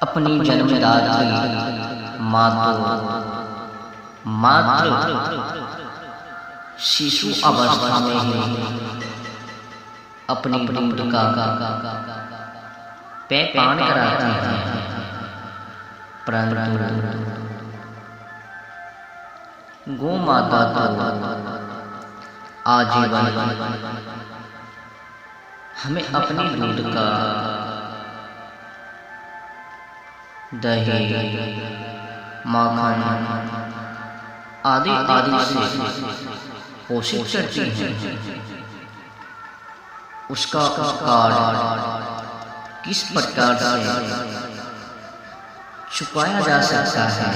अपनी जन्मदात्री मात्र शिशु अवस्था में ही अपनी दूध का पान कराती है, परंतु गौ माता तो आजीवन हमें अपनी दूध का दही, माखन आदि से पोषित करती है। उसका कार्य किस प्रकार से छुपाया जा सकता है?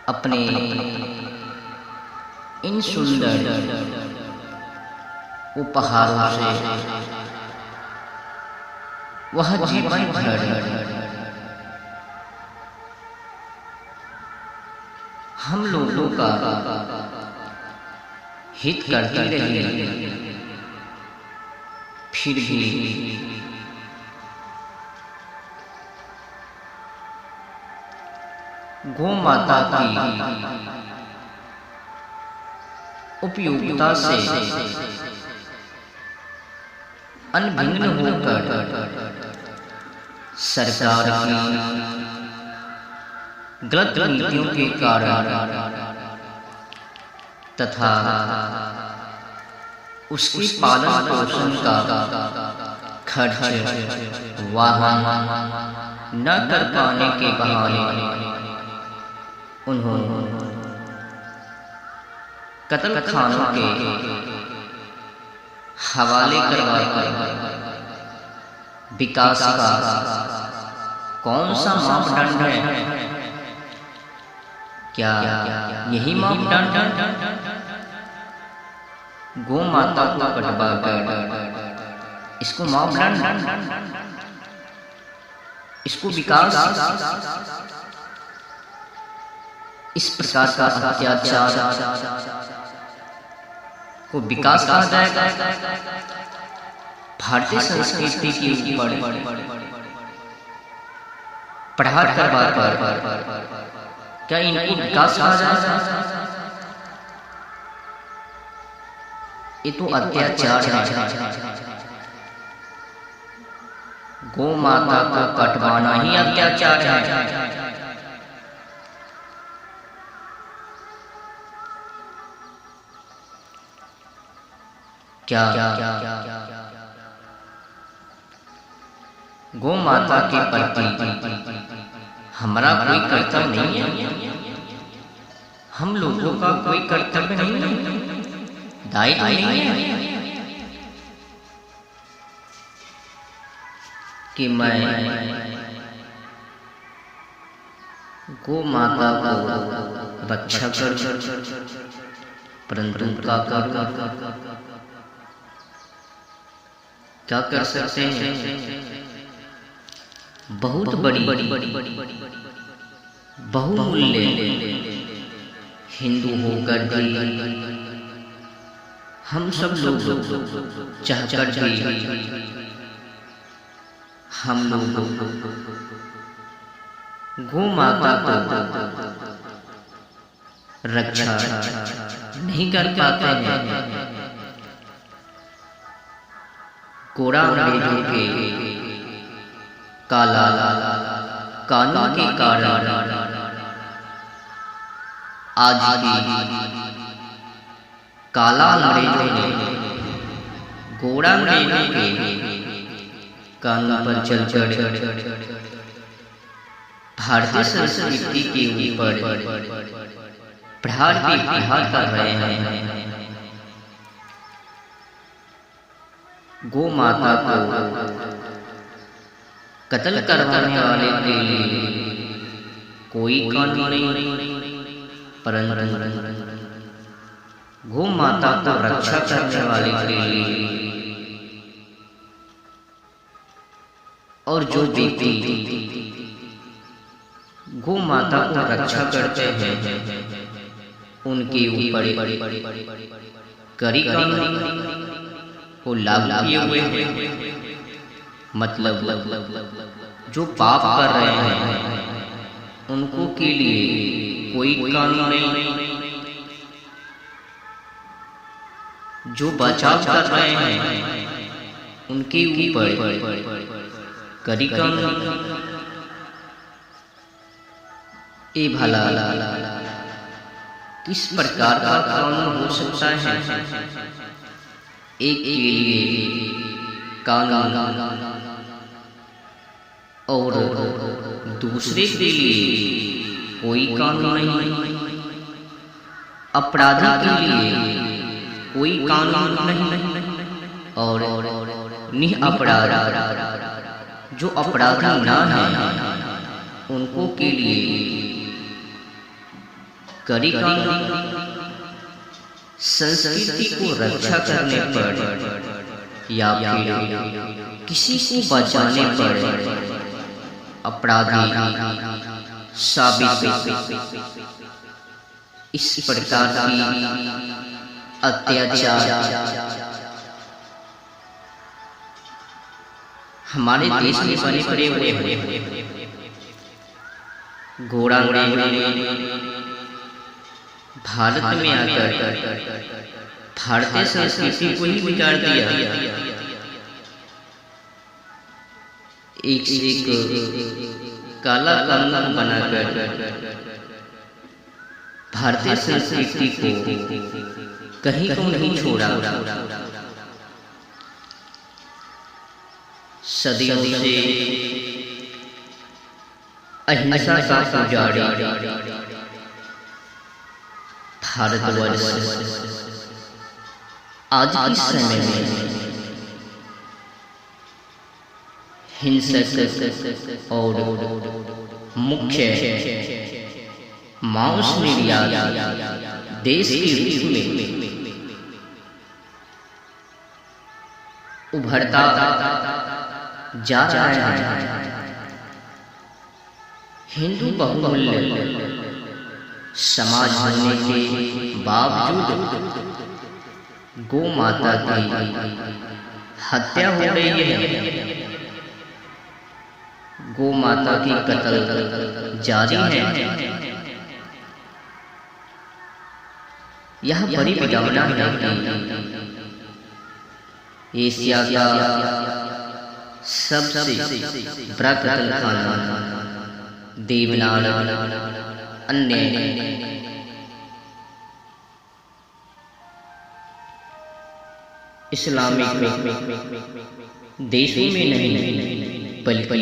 अपने इन सुंदर उपहारों से वह जीवन भर हम लोगों का हित करती रही, फिर भी गौ माता की उपयोगिता से अनभिन्न होकर सरकार की गलत नीतियों के कारण तथा उसकी पालन पोषण का खर्च वाहन न कर पाने के बहाने उन्होंने कत्ल खानों के हवाले करवाकर विकास का कौन सा मापदंड है? क्या यही मापदंड गौ माता को कटवाकर इसको मापदंड, इसको विकास, इस प्रकार का अत्याचार को विकास कहा जाएगा? भारतीय संस्कृति के ऊपर प्रहार करवा कर क्या इनको विकास कहा जाएगा? ये तो अत्याचार है। गौ माता को कटवाना ही अत्याचार है। क्या गौ माता के प्रति हमारा कोई कर्तव्य नहीं है? हम लोगों का कोई कर्तव्य नहीं है, दायित्व नहीं है कि मैं गौ माता को रक्षा कर, परंतु क्या कर सकते हैं? बहुत बड़ी बहुमूल्य हिंदू होकर भी हम सब लोग चाहकर भी हम लोग गौ माता को रक्षा नहीं कर पाते हैं। कोड़ा अंग्रेजों के काला कानून के कारण आज भी काला अंग्रेजों ने गोरा अंग्रेजों के कानून पर चलकर भारतीय संस्कृति के ऊपर प्रहार कर रहे हैं। गौ माता को कत्ल करवाने वाले के लिए कोई कानून नहीं, परंतु गौ माता को रक्षा करने वाले के लिए और जो व्यक्ति गौ माता को रक्षा करते हैं उनके ऊपर कड़ी कानून को लागू किए हुए हैं। मतलब जो पाप कर रहे हैं उनको के लिए कोई कानून नहीं, जो बचाव कर रहे हैं उनके ऊपर कड़ी कानून। ए भला किस प्रकार का कानून हो सकता है? एक के लिए कानून और दूसरे के लिए कोई कानून नहीं, अपराधी के लिए कोई कानून नहीं और निरपराध जो अपराधी ना है उनको के लिए कड़ी कानून। संस्कृति को रक्षा करने पर या फिर किसी को बचाने पर अपराधी साबित इस प्रकार की अत्याचार हमारे देश में बने पड़े हुए हैं। घोड़ा भारत में आकर भारतीय संस्कृति को ही बिगाड़ दिया। एक से एक काला कानून बनाकर भारतीय संस्कृति को कहीं को नहीं छोड़ा। सदियों से अहिंसा का पुजारी भारतवर्ष आज के समय में हिंसक और मुख्य मांस निर्यात देश के रूप में उभरता जा रहा है। हिंदू बहुमूल्य समाज होने के बावजूद गौ माता की हत्या हो रही है। गौ माता की कत्ल जारी है। यह बड़ी विडंबना है कि एशिया का सबसे बड़ा कत्लखाना देवनार अन्य इस्लामिक देशों में नहीं बल्कि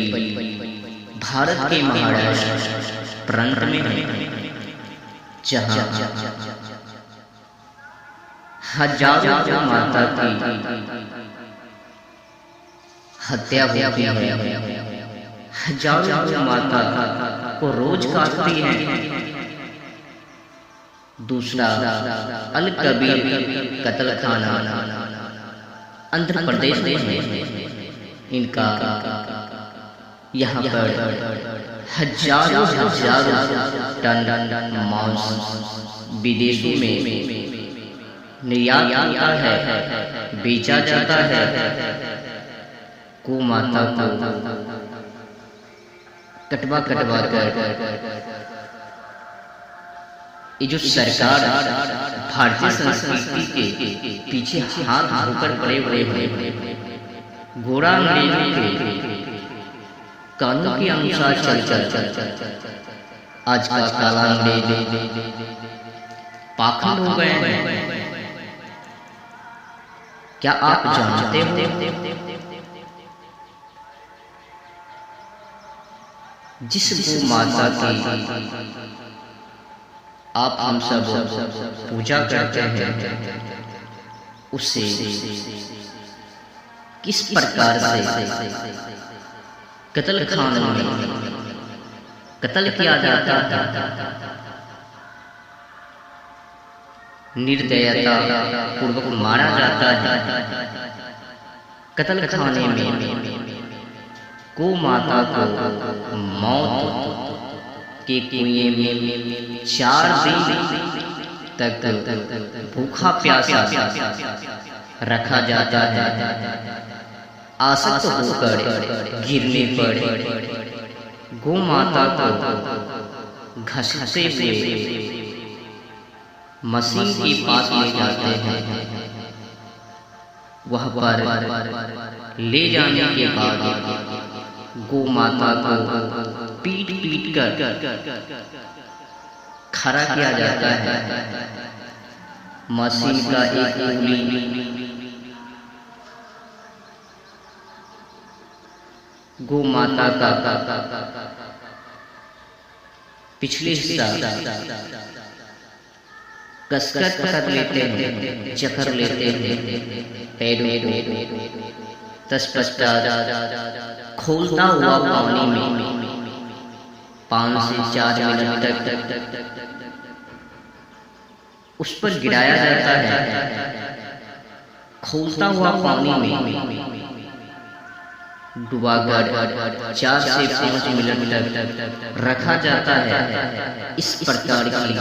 भारत के महाराष्ट्र प्रांत में है, जहाँ हजारों माता की हत्या होती है। हजारों माता को रोज काटती है। दूसरा अल कबीर कत्लखाना आंध्र प्रदेश में है। इनका यहाँ पर हजारों टन मांस विदेशों में निर्यात होता है, बेचा जाता है। गौ माता को कटवा कर ये जो सरकार भारतीय संस्कृति के पीछे हाथ धोकर पड़े हुए हैं, घोड़ा अंग्रेजों के कानून के अनुसार चल आज का काला अंग्रेज पाखंड हो गए हैं। क्या आप जानते हो जिस गौ माता की आप हम सब पूजा करते हैं उससे किस प्रकार से कत्लखाना में कत्ल किया जाता है, निर्दयता पूर्वक मारा जाता है। कत्लखाने में गौ माता को मौत के कुएं में 4 दिन तक भूखा प्यासा रखा जाता है। आसक्त होकर गिरने पर गौ माता को घसीटते हुए मशीन के पास ले जाते हैं। वह पर ले जाने के बाद गौ माता को पीट पीट कर खड़ा किया जाता है। मशीन का एक उंगली गौ माता का पिछले हिस्सा कसकर पकड़ लेते हैं, जकड़ लेते हैं पैरों को। तत्पश्चात खोलता हुआ पानी में 5 से 4 मिनट तक उस पर गिराया जाता है। खोलता हुआ पानी में डुबाकर 4 से 5 मिनट तक रखा जाता है। इस प्रकार की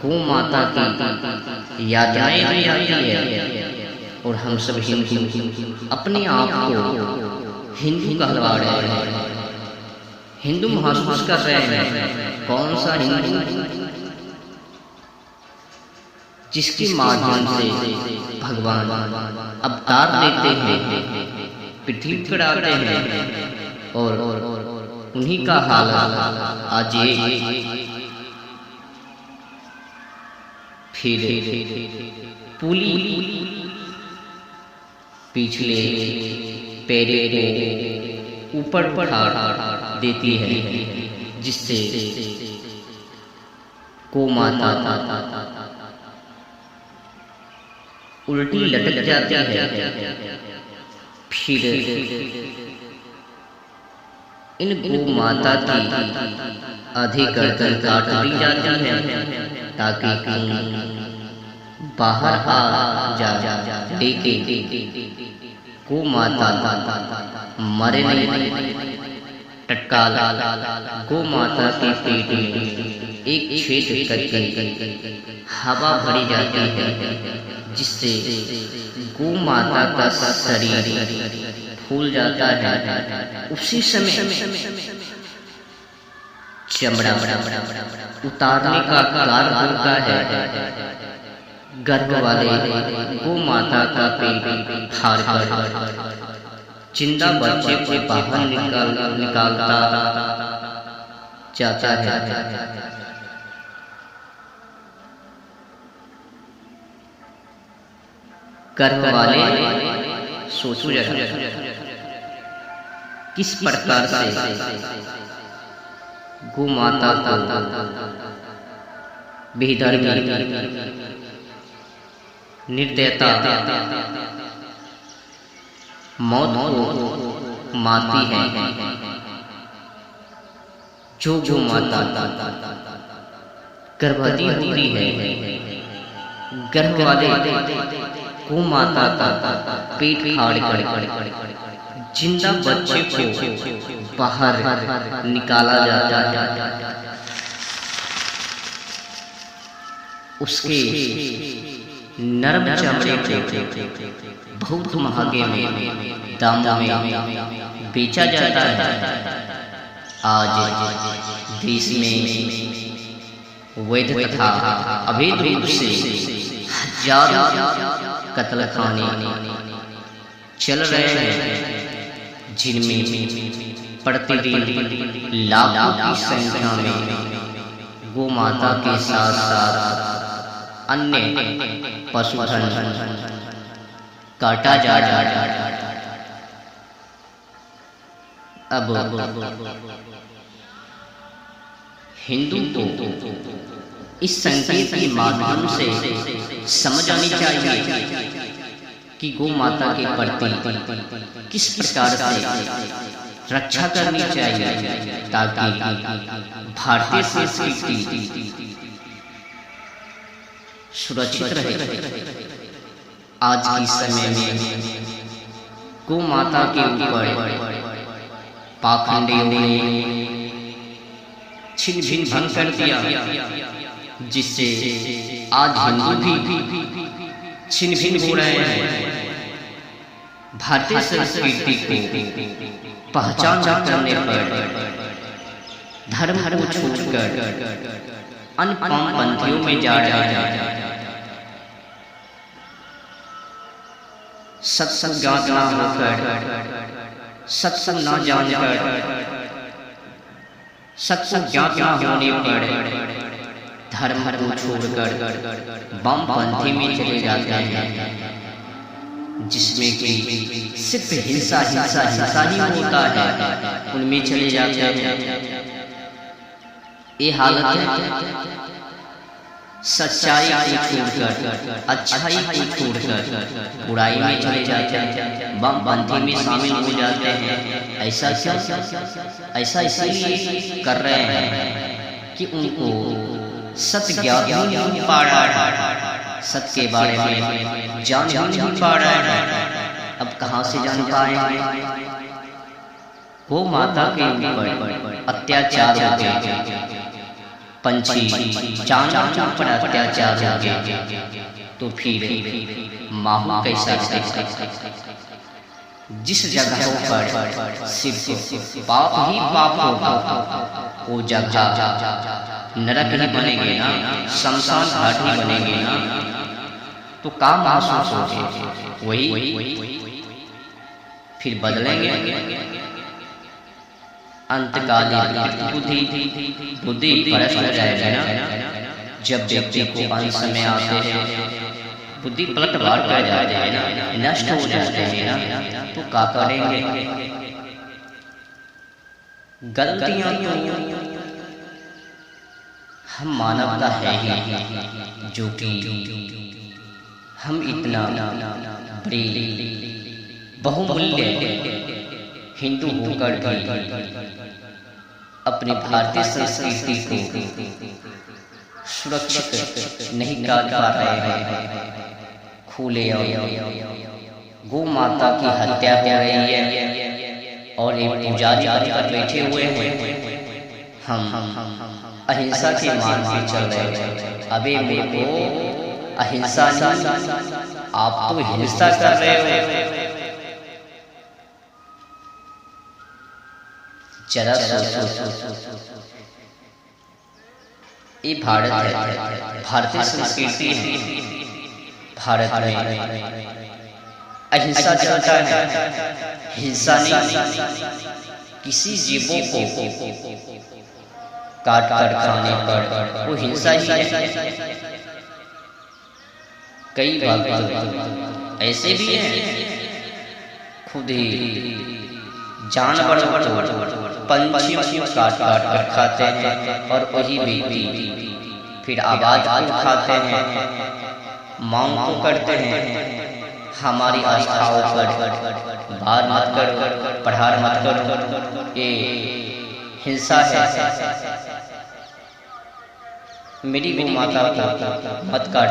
गौ माता की यात्राएं भी आती है और हम सब हिंदू अपने आप को हिंदू कहला रहे हैं, हिंदू महसूस कर रहे हैं। कौन सा हिंदू? जिसके माध्यम से भगवान अवतार लेते हैं, पृथ्वी पर आते हैं और उन्हीं का हाल आज फिर पुली पिछले पैरे को ऊपर उठा देती है, जिससे गौ माता उल्टी लटक जाती है। फिर इन गौ माता की आधी गर्दन काट दी जाती है ताकि बाहर आ जा, लेकिन गौ माता मरे नहीं। टटकाल गौ माता के पेट में एक छेद करके हवा भरी जाती है, जिससे गौ माता का शरीर फूल जाता है। उसी समय चमड़ा उतारने का कार्य होता है। गर्भ वाले गौ माता का पेट फाड़ कर जिंदा बच्चे को बाहर निकालता जाता है। गर्भ वाले सोचो किस प्रकार से गौ माता को बेधर्मी निर्दयता मौत को मारती है। जो गौ माता गर्भवती होती है, गर्भ वाले गौ माता का पेट फाड़ कर जिंदा बच्चे को बाहर निकाला जाता है। उसके नरम चमड़े को बहुत महंगे में दामों में बेचा जाता है। आज देश में वैध तथा अवैध रूप से हजारों कत्लखाने चल रहे हैं, जिनमें प्रतिदिन लाखों की संख्या में गौ माता के साथ साथ अन्य पशुधन काटा जा रहा है। अब हिंदू को इस संकेत के माध्यम से समझ आनी चाहिए कि गौ माता के प्रति किस प्रकार से रक्षा करनी चाहिए, ताकि भारतीय संस्कृति सुरक्षित रहे। आज के समय में गौ माता के ऊपर पाखंडियों ने छिन भिन भंग कर दिया, जिससे आज हिंदू भी छिन भिन हो रहे हैं। भारतीय संस्कृति को पहचान करने पर धर्म को छोड़कर अन्य पंथियों में जा रहे हैं। सत्संग ज्ञात ना होकर, सत्संग ना जानकर, सत्संग ज्ञात ना होने पर धर्म को छोड़कर वामपंथी में चले जाते हैं, जिसमें कि सिर्फ हिंसा हिंसा हिंसा ही होता है, उनमें चले जाते हैं। ये हालत है सच्चाई को छोड़कर, अच्छाई को छोड़कर बुराई में चले जाते हैं, वामपंथी में शामिल हो जाते हैं। ऐसा क्यों? ऐसा इसलिए कर रहे हैं कि उनको सत्य ज्ञान नहीं पा रहा है, सत्य के बारे में जान नहीं पा रहा है। अब कहाँ से जान पाएंगे? गौ माता के ऊपर अत्याचार हो गया, पंछी जानवर पर अत्याचार हो गया, तो फिर माहौल कैसा रहेगा? जिस जगह पर सिर्फ पाप ही पाप होगा, वो जगह नरक ही बनेंगे ना, शमशान घाट ही बनेंगे ना, तो काम महसूस होंगे, वही फिर बदलेंगे। अंतकालीन बुद्धि परस्त हो जाएगा ना, जब व्यक्ति को अंत समय आते हैं, बुद्धि पलटवार कर जाते हैं ना, नष्ट हो जाते हैं ना, तो क्या करेंगे? गलतियां तो हम मानवता है ही, जो कि हम इतना बड़े बहुमूल्य हिंदू होकर भी अपनी भारतीय संस्कृति को सुरक्षित नहीं कर पा रहे हैं। खुले गौ माता की हत्या हो रही है और एक पुजारी बनकर बैठे हुए हैं। हम अहिंसा के मार्ग पे चल रहे हैं। अबे मेरे को अहिंसा नहीं, आप तो हिंसा कर रहे हो। जरा सोचो, ये भारत है, भारतीय संस्कृति है। भारत में अहिंसा चलता है, हिंसा नहीं। किसी जीवों को काट कर खाने पर वो हिंसा ही है। कई बार ऐसे भी हैं, खुद ही जानवर पंछियों को काट कर खाते हैं और वही व्यक्ति फिर आवाज उठाते हैं, मांग तो करते हैं, हमारी आस्थाओं पर भार मत करो, प्रहार मत करो, ये हिंसा है। मेरी गौ माता को मत काट।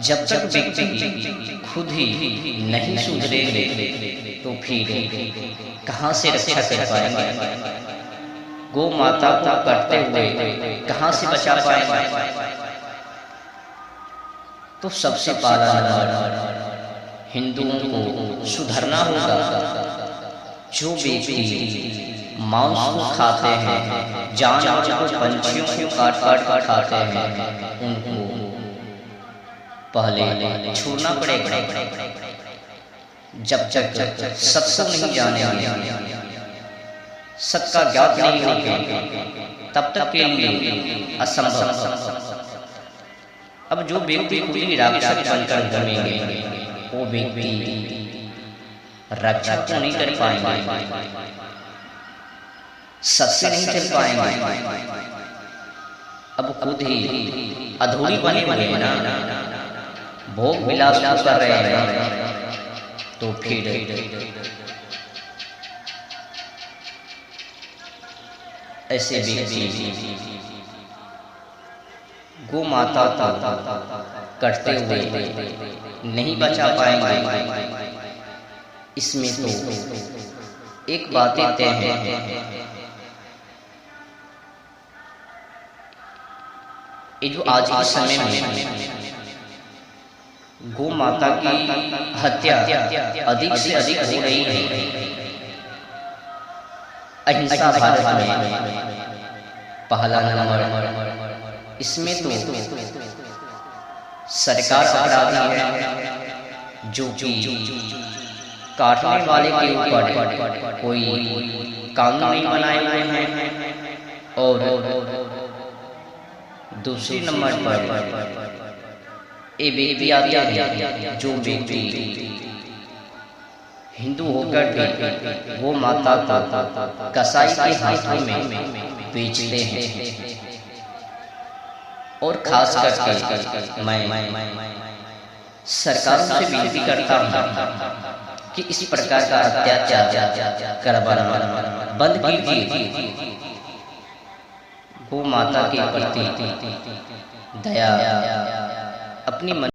जब तक व्यक्ति खुद ही नहीं सुधरेंगे तो फिर कहाँ से रक्षा कर पाएंगे? गौ माता को करते हुए कहाँ से बचा पाएंगे? तो सबसे पहला नंबर हिंदुओं को सुधरना होगा। जो व्यक्ति मांस को खाते हैं, जानवर को पंछियों को काट काट खाते हैं, उनको पहले छोड़ना पड़ेगा। जब तक सत्य नहीं जानेंगे, सत्य का ज्ञात नहीं होगा, तब तक के लिए असंभव। अब जो व्यक्ति खुद ही राक्षस बनकर घूमेंगे, वो व्यक्ति रक्षा तो नहीं कर पाएंगे, सत्य नहीं चल पाएंगे। अब खुद ही अधूरी बने हुए हैं ना, भोग विलास कर रहे हैं, तो फिर ऐसे व्यक्ति गौ माता करते हुए नहीं बचा पाएंगे। इसमें तो एक बात तय है, ये जो आज के समय में गौ माता की हत्या अधिक से अधिक हो रही है। अहिंसा भारत में पहला नंबर। इसमें तो सरकार अपराधी है जो कि काटने वाले के ऊपर कोई कानून नहीं बनाए हुए हैं। और दूसरे नंबर पर ये व्यक्ति आते हैं जो व्यक्ति हिंदू होकर भी वो माता को कसाई के हाथों में बेचते हैं। और खास करके मैं सरकारों से विनती करता हूँ कि इस प्रकार का अत्याचार करवाना बंद कीजिए। गौ माता के प्रति दया अपनी